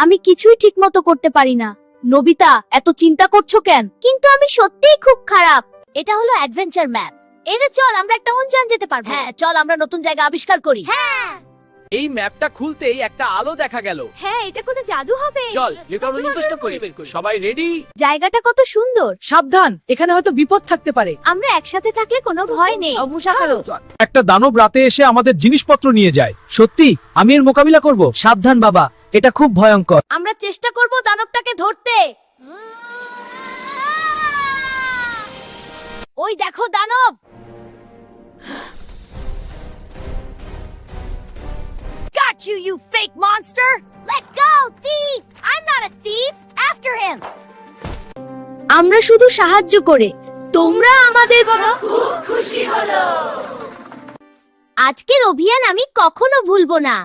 আমি কিছুই ঠিকমতো করতে পারি না। নোবিতা, এত চিন্তা করছো কেন? কিন্তু আমি সত্যিই খুব খারাপ। এটা হলো অ্যাডভেঞ্চার ম্যাপ। এরে চল, আমরা একটা উনজান যেতে পারবো। হ্যাঁ, চল আমরা নতুন জায়গা আবিষ্কার করি। হ্যাঁ এই ম্যাপটা খুলতেই একটা আলো দেখা গেল। হ্যাঁ, এটা কোনো জাদু হবে। চল লুকানোর চেষ্টা করি। সবাই রেডি? জায়গাটা কত সুন্দর। সাবধান, এখানে হয়তো বিপদ থাকতে পারে। আমরা একসাথে থাকলে কোনো ভয় নেই। একটা দানব রাতে এসে আমাদের জিনিসপত্র নিয়ে যায়। সত্যি আমি এর মোকাবিলা করব। সাবধান বাবা, এটা খুব ভয়ঙ্কর। আমরা চেষ্টা করব দানবটাকে ধরতে। ওই দেখো দানব। Got you, you fake monster! Let go, thief! I'm not a thief. After him. আমরা শুধু সাহায্য করে, তোমরা আমাদের বড় খুব খুশি হলো। আজকের অভিযান আমি কখনো ভুলবো না।